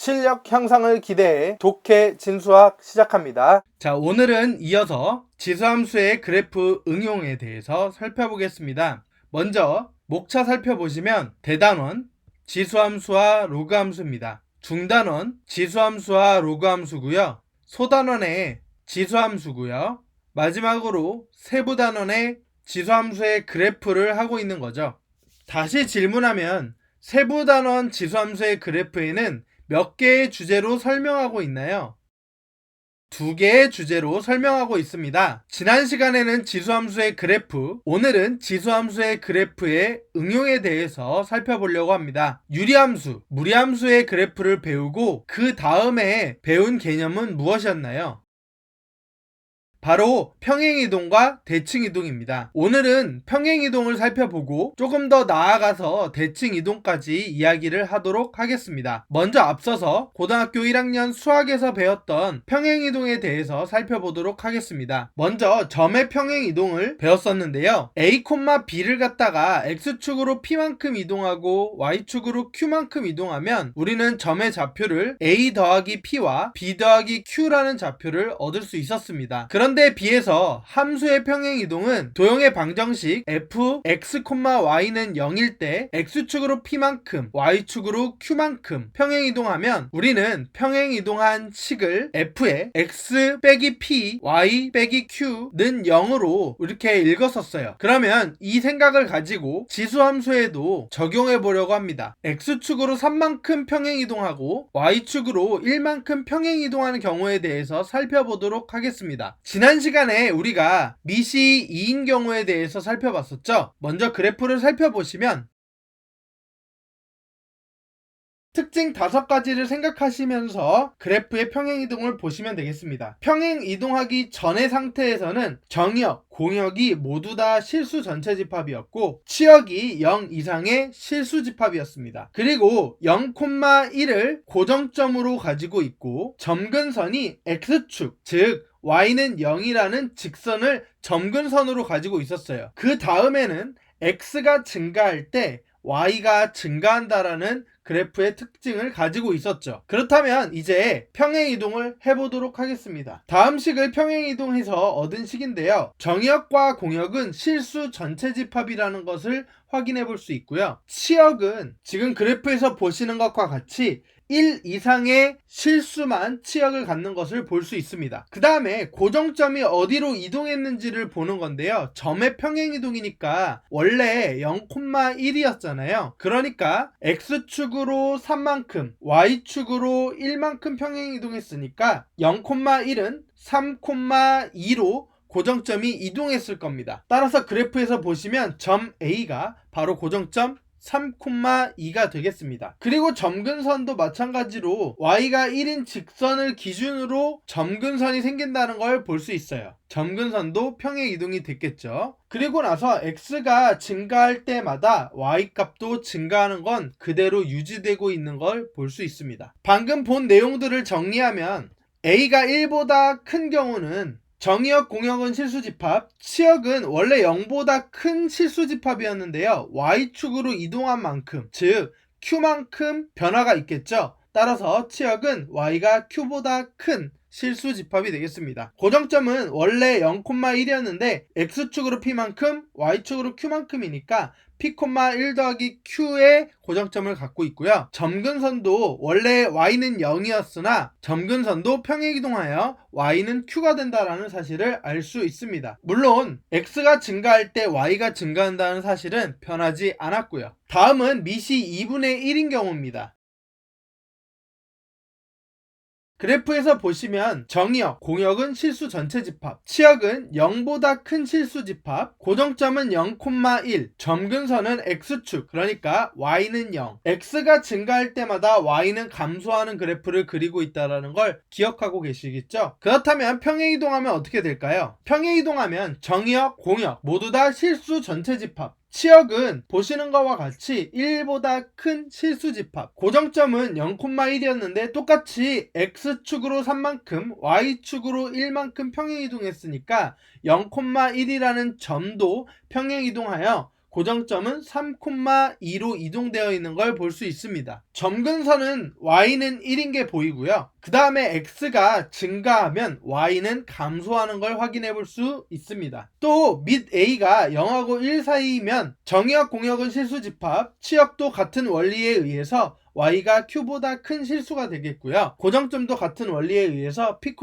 실력 향상을 기대해 독해 진수학 시작합니다. 자, 오늘은 이어서 지수함수의 그래프 응용에 대해서 살펴보겠습니다. 먼저 목차 살펴보시면 대단원, 지수함수와 로그함수입니다. 중단원, 지수함수와 로그함수고요. 소단원의 지수함수고요. 마지막으로 세부단원의 지수함수의 그래프를 하고 있는 거죠. 다시 질문하면 세부단원 지수함수의 그래프에는 몇 개의 주제로 설명하고 있나요? 2개의 주제로 설명하고 있습니다. 지난 시간에는 지수함수의 그래프, 오늘은 지수함수의 그래프의 응용에 대해서 살펴보려고 합니다. 유리함수, 무리함수의 그래프를 배우고 그 다음에 배운 개념은 무엇이었나요? 바로 평행이동과 대칭이동입니다. 오늘은 평행이동을 살펴보고 조금 더 나아가서 대칭이동까지 이야기를 하도록 하겠습니다. 먼저 앞서서 고등학교 1학년 수학에서 배웠던 평행이동에 대해서 살펴보도록 하겠습니다. 먼저 점의 평행이동을 배웠었는데요. A, B를 갖다가 X축으로 P만큼 이동하고 Y축으로 Q만큼 이동하면 우리는 점의 좌표를 A 더하기 P와 B 더하기 Q라는 좌표를 얻을 수 있었습니다. 그런데 비해서 함수의 평행이동은 도형의 방정식 f, x, y는 0일 때 x축으로 p만큼, y축으로 q만큼 평행이동하면 우리는 평행이동한 식을 f에 x 빼기 p, y 빼기 q는 0으로 이렇게 읽었었어요. 그러면 이 생각을 가지고 지수함수에도 적용해 보려고 합니다. x축으로 3만큼 평행이동하고 y축으로 1만큼 평행이동하는 경우에 대해서 살펴보도록 하겠습니다. 지난 시간에 우리가 미시 2인 경우에 대해서 살펴봤었죠. 먼저 그래프를 살펴보시면 특징 5가지를 생각하시면서 그래프의 평행이동을 보시면 되겠습니다. 평행이동하기 전의 상태에서는 정역, 공역이 모두 다 실수 전체 집합이었고 치역이 0 이상의 실수 집합이었습니다. 그리고 0,1을 고정점으로 가지고 있고 점근선이 x축, 즉 y는 0이라는 직선을 점근선으로 가지고 있었어요. 그 다음에는 x가 증가할 때 y가 증가한다라는 그래프의 특징을 가지고 있었죠. 그렇다면 이제 평행이동을 해보도록 하겠습니다. 다음 식을 평행이동해서 얻은 식인데요. 정역과 공역은 실수 전체 집합이라는 것을 확인해 볼 수 있고요. 치역은 지금 그래프에서 보시는 것과 같이 1 이상의 실수만 치역을 갖는 것을 볼 수 있습니다. 그 다음에 고정점이 어디로 이동했는지를 보는 건데요. 점의 평행이동이니까 원래 0,1이었잖아요. 그러니까 x축으로 3만큼, y축으로 1만큼 평행이동했으니까 0,1은 3,2로 고정점이 이동했을 겁니다. 따라서 그래프에서 보시면 점 A가 바로 고정점 3,2가 되겠습니다. 그리고 점근선도 마찬가지로 y가 1인 직선을 기준으로 점근선이 생긴다는 걸 볼 수 있어요. 점근선도 평행이동이 됐겠죠. 그리고 나서 x가 증가할 때마다 y값도 증가하는 건 그대로 유지되고 있는 걸 볼 수 있습니다. 방금 본 내용들을 정리하면 a가 1보다 큰 경우는 정역, 공역은 실수집합, 치역은 원래 0보다 큰 실수집합이었는데요. y축으로 이동한 만큼, 즉 q만큼 변화가 있겠죠. 따라서 치역은 y가 q보다 큰 실수집합이 되겠습니다. 고정점은 원래 0,1이었는데 x축으로 p만큼, y축으로 q만큼이니까 p,1 더하기 q의 고정점을 갖고 있고요. 점근선도 원래 y는 0이었으나 점근선도 평행이동하여 y는 q가 된다는 사실을 알 수 있습니다. 물론 x가 증가할 때 y가 증가한다는 사실은 변하지 않았고요. 다음은 미시 2분의 1인 경우입니다. 그래프에서 보시면 정역, 공역은 실수 전체 집합, 치역은 0보다 큰 실수 집합, 고정점은 0,1, 점근선은 x축, 그러니까 y는 0. x가 증가할 때마다 y는 감소하는 그래프를 그리고 있다는 걸 기억하고 계시겠죠? 그렇다면 평행이동하면 어떻게 될까요? 평행이동하면 정역, 공역 모두 다 실수 전체 집합, 치역은 보시는 것과 같이 1보다 큰 실수집합, 고정점은 0,1이었는데 똑같이 x축으로 3만큼 y축으로 1만큼 평행이동했으니까 0,1이라는 점도 평행이동하여 고정점은 3,2로 이동되어 있는 걸 볼 수 있습니다. 점근선은 y는 1인 게 보이고요. 그 다음에 x가 증가하면 y는 감소하는 걸 확인해 볼 수 있습니다. 또 및 a가 0하고 1 사이면 정의역 공역은 실수집합, 치역도 같은 원리에 의해서 y가 q보다 큰 실수가 되겠고요. 고정점도 같은 원리에 의해서 p,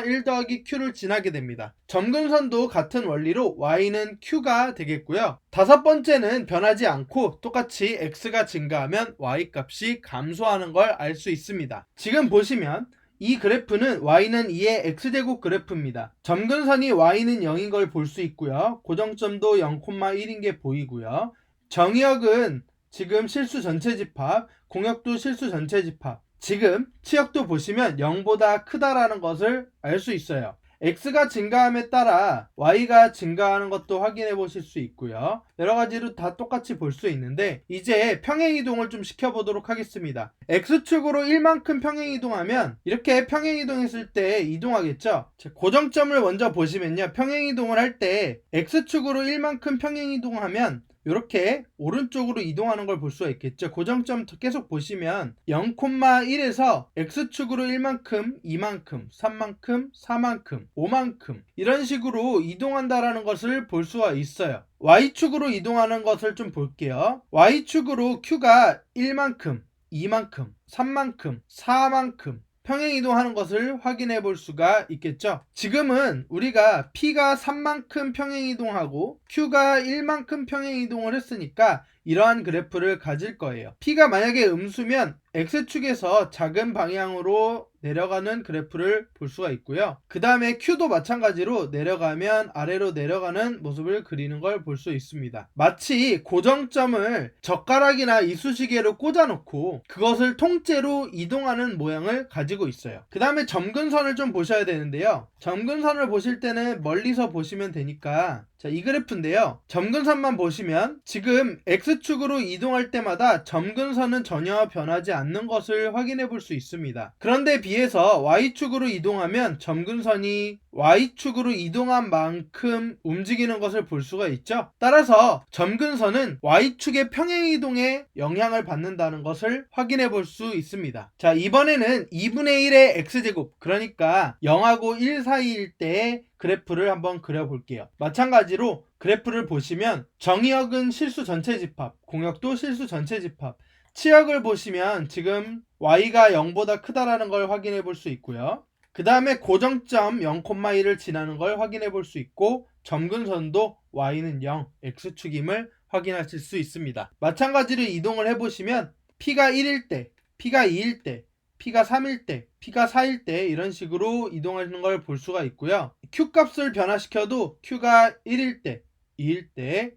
1 더하기 q를 지나게 됩니다. 점근선도 같은 원리로 y는 q가 되겠고요. 다섯 번째는 변하지 않고 똑같이 x가 증가하면 y 값이 감소하는 걸 알 수 있습니다. 지금 보시면 이 그래프는 y는 2의 x제곱 그래프입니다. 점근선이 y는 0인 걸 볼 수 있고요. 고정점도 0,1인 게 보이고요. 정의역은 지금 실수 전체 집합, 공역도 실수 전체 집합, 지금 치역도 보시면 0보다 크다라는 것을 알 수 있어요. x가 증가함에 따라 y가 증가하는 것도 확인해 보실 수 있고요. 여러 가지로 다 똑같이 볼 수 있는데 이제 평행이동을 좀 시켜보도록 하겠습니다. x축으로 1만큼 평행이동하면 이렇게 평행이동했을 때 이동하겠죠. 고정점을 먼저 보시면요. 평행이동을 할 때 x축으로 1만큼 평행이동하면 이렇게 오른쪽으로 이동하는 걸 볼 수가 있겠죠. 고정점 계속 보시면 0,1에서 x축으로 1만큼, 2만큼, 3만큼, 4만큼, 5만큼 이런 식으로 이동한다라는 것을 볼 수가 있어요. y축으로 이동하는 것을 좀 볼게요. y축으로 q가 1만큼, 2만큼, 3만큼, 4만큼 평행이동하는 것을 확인해 볼 수가 있겠죠. 지금은 우리가 P가 3만큼 평행이동하고 Q가 1만큼 평행이동을 했으니까 이러한 그래프를 가질 거예요. P가 만약에 음수면 X축에서 작은 방향으로 내려가는 그래프를 볼 수가 있고요. 그 다음에 Q도 마찬가지로 내려가면 아래로 내려가는 모습을 그리는 걸 볼 수 있습니다. 마치 고정점을 젓가락이나 이쑤시개로 꽂아놓고 그것을 통째로 이동하는 모양을 가지고 있어요. 그 다음에 점근선을 좀 보셔야 되는데요. 점근선을 보실 때는 멀리서 보시면 되니까 자, 이 그래프인데요. 점근선만 보시면 지금 X축으로 이동할 때마다 점근선은 전혀 변하지 않는 것을 확인해 볼 수 있습니다. 그런데 비해서 Y축으로 이동하면 점근선이 Y축으로 이동한 만큼 움직이는 것을 볼 수가 있죠. 따라서 점근선은 Y축의 평행이동에 영향을 받는다는 것을 확인해 볼 수 있습니다. 자, 이번에는 2분의 1의 X제곱, 그러니까 0하고 1 사이일 때의 그래프를 한번 그려볼게요. 마찬가지로 그래프를 보시면 정의역은 실수 전체 집합, 공역도 실수 전체 집합, 치역을 보시면 지금 y가 0보다 크다라는 걸 확인해 볼 수 있고요. 그 다음에 고정점 0,1을 지나는 걸 확인해 볼 수 있고 점근선도 y는 0, x축임을 확인하실 수 있습니다. 마찬가지로 이동을 해보시면 p가 1일 때, p가 2일 때, p가 3일 때, p가 4일 때 이런 식으로 이동하는 걸 볼 수가 있고요. q값을 변화시켜도 q가 1일 때, 2일 때,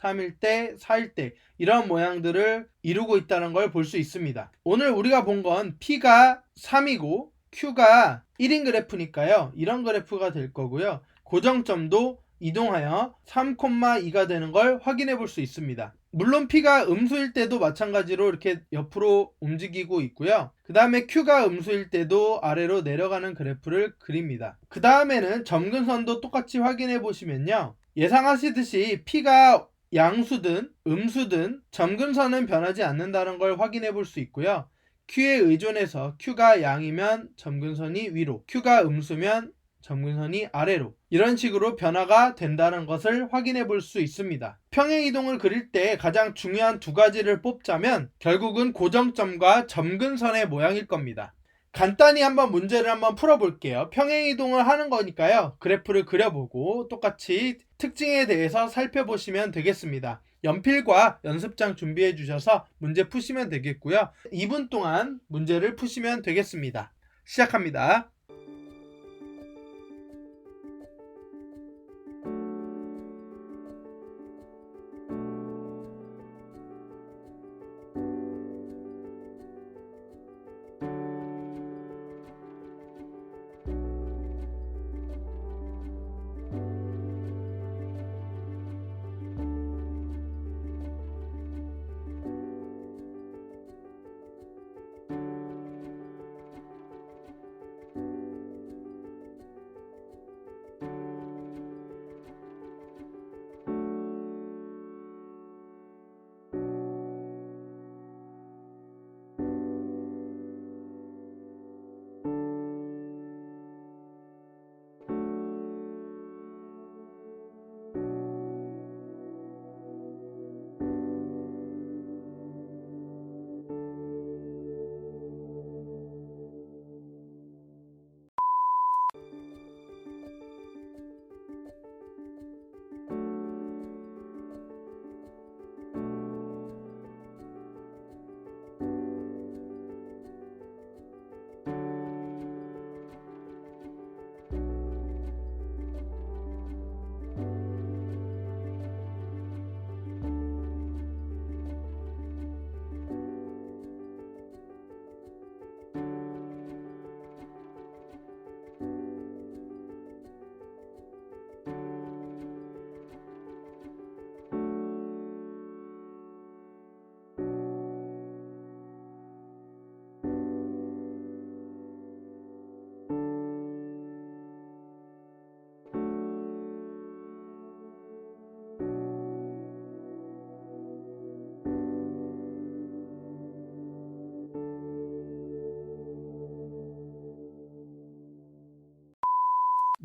3일 때, 4일 때 이런 모양들을 이루고 있다는 걸 볼 수 있습니다. 오늘 우리가 본 건 p가 3이고 q가 1인 그래프니까요. 이런 그래프가 될 거고요. 고정점도 이동하여 3,2가 되는 걸 확인해 볼 수 있습니다. 물론 P가 음수일 때도 마찬가지로 이렇게 옆으로 움직이고 있고요. 그 다음에 Q가 음수일 때도 아래로 내려가는 그래프를 그립니다. 그 다음에는 점근선도 똑같이 확인해 보시면요. 예상하시듯이 P가 양수든 음수든 점근선은 변하지 않는다는 걸 확인해 볼 수 있고요. Q에 의존해서 Q가 양이면 점근선이 위로, Q가 음수면 점근선이 아래로 이런 식으로 변화가 된다는 것을 확인해 볼 수 있습니다. 평행이동을 그릴 때 가장 중요한 두 가지를 뽑자면 결국은 고정점과 점근선의 모양일 겁니다. 간단히 한번 문제를 한번 풀어볼게요. 평행이동을 하는 거니까요. 그래프를 그려보고 똑같이 특징에 대해서 살펴보시면 되겠습니다. 연필과 연습장 준비해 주셔서 문제 푸시면 되겠고요. 2분 동안 문제를 푸시면 되겠습니다. 시작합니다.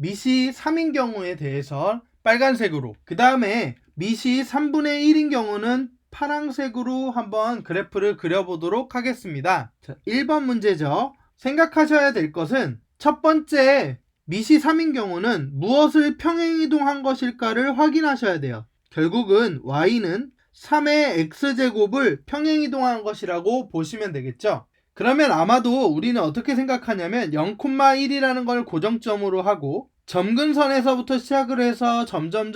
미시 3인 경우에 대해서 빨간색으로, 그 다음에 미시 3분의 1인 경우는 파란색으로 한번 그래프를 그려보도록 하겠습니다. 자, 1번 문제죠. 생각하셔야 될 것은 첫 번째 미시 3인 경우는 무엇을 평행이동한 것일까를 확인하셔야 돼요. 결국은 y는 3의 x제곱을 평행이동한 것이라고 보시면 되겠죠. 그러면 아마도 우리는 어떻게 생각하냐면 0,1이라는 걸 고정점으로 하고 점근선에서부터 시작을 해서 점점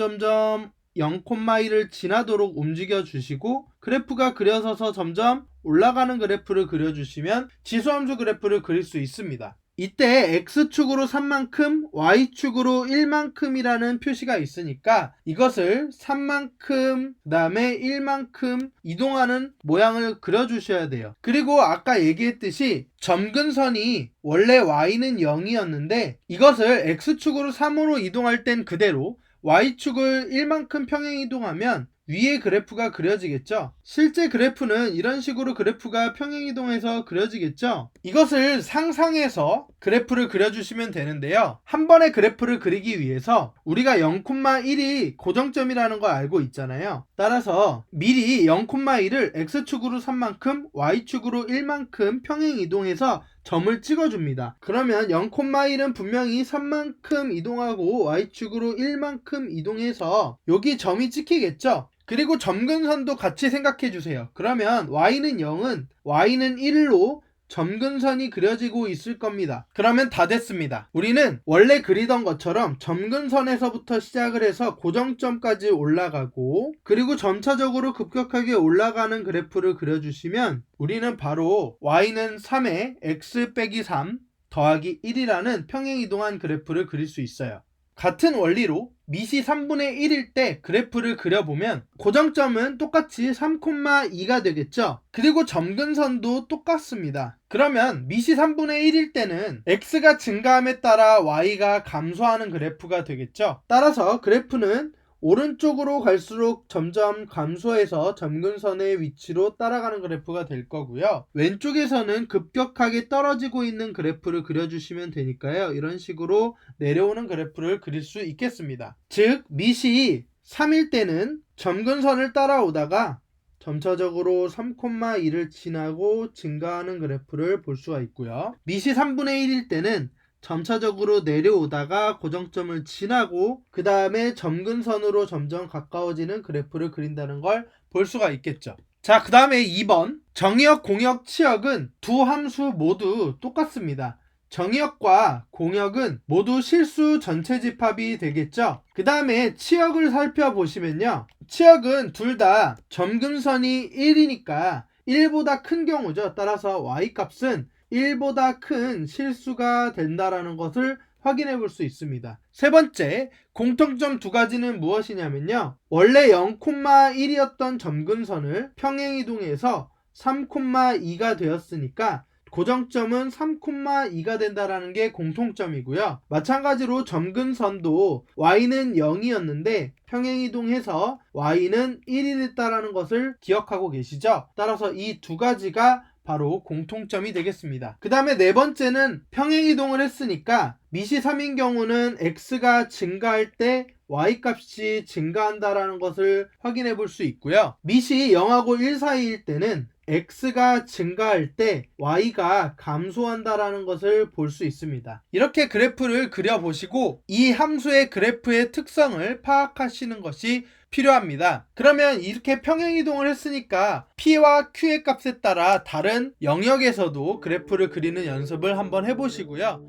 0,1을 지나도록 움직여 주시고 그래프가 그려서서 점점 올라가는 그래프를 그려주시면 지수함수 그래프를 그릴 수 있습니다. 이때 x축으로 3만큼 y축으로 1만큼이라는 표시가 있으니까 이것을 3만큼 그 다음에 1만큼 이동하는 모양을 그려주셔야 돼요. 그리고 아까 얘기했듯이 점근선이 원래 y는 0이었는데 이것을 x축으로 3으로 이동할 땐 그대로 y축을 1만큼 평행 이동하면 위에 그래프가 그려지겠죠. 실제 그래프는 이런 식으로 그래프가 평행 이동해서 그려지겠죠. 이것을 상상해서 그래프를 그려주시면 되는데요. 한 번의 그래프를 그리기 위해서 우리가 0,1이 고정점이라는 걸 알고 있잖아요. 따라서 미리 0,1을 x축으로 3만큼 y축으로 1만큼 평행 이동해서 점을 찍어줍니다. 그러면 0,1은 분명히 3만큼 이동하고 y축으로 1만큼 이동해서 여기 점이 찍히겠죠. 그리고 점근선도 같이 생각해 주세요. 그러면 y는 0은 y는 1로 점근선이 그려지고 있을 겁니다. 그러면 다 됐습니다. 우리는 원래 그리던 것처럼 점근선에서부터 시작을 해서 고정점까지 올라가고 그리고 점차적으로 급격하게 올라가는 그래프를 그려주시면 우리는 바로 y는 3에 x 빼기 3 더하기 1이라는 평행이동한 그래프를 그릴 수 있어요. 같은 원리로 미시 3분의 1일 때 그래프를 그려보면 고정점은 똑같이 3,2가 되겠죠. 그리고 점근선도 똑같습니다. 그러면 미시 3분의 1일 때는 x가 증가함에 따라 y가 감소하는 그래프가 되겠죠. 따라서 그래프는 오른쪽으로 갈수록 점점 감소해서 점근선의 위치로 따라가는 그래프가 될 거고요. 왼쪽에서는 급격하게 떨어지고 있는 그래프를 그려주시면 되니까요. 이런 식으로 내려오는 그래프를 그릴 수 있겠습니다. 즉 미시 3일 때는 점근선을 따라오다가 점차적으로 3,2를 지나고 증가하는 그래프를 볼 수가 있고요. 미시 3분의 1일 때는 점차적으로 내려오다가 고정점을 지나고 그 다음에 점근선으로 점점 가까워지는 그래프를 그린다는 걸 볼 수가 있겠죠. 자, 그 다음에 2번 정의역, 공역, 치역은 두 함수 모두 똑같습니다. 정의역과 공역은 모두 실수 전체 집합이 되겠죠. 그 다음에 치역을 살펴보시면요, 치역은 둘 다 점근선이 1이니까 1보다 큰 경우죠. 따라서 y값은 1보다 큰 실수가 된다라는 것을 확인해 볼 수 있습니다. 세 번째, 공통점 두 가지는 무엇이냐면요, 원래 0,1이었던 점근선을 평행이동해서 3,2가 되었으니까 고정점은 3,2가 된다라는 게 공통점이고요. 마찬가지로 점근선도 y는 0이었는데 평행이동해서 y는 1이 됐다라는 것을 기억하고 계시죠? 따라서 이 두 가지가 바로 공통점이 되겠습니다. 그 다음에 네 번째는 평행이동을 했으니까 미시 3인 경우는 x가 증가할 때 y값이 증가한다라는 것을 확인해 볼 수 있고요. 미시 0하고 1 사이일 때는 x가 증가할 때 y가 감소한다라는 것을 볼 수 있습니다. 이렇게 그래프를 그려보시고 이 함수의 그래프의 특성을 파악하시는 것이 필요합니다. 그러면 이렇게 평행이동을 했으니까 P와 Q의 값에 따라 다른 영역에서도 그래프를 그리는 연습을 한번 해보시고요.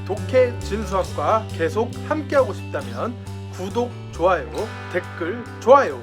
독해 진수학과 계속 함께하고 싶다면 구독, 좋아요, 댓글, 좋아요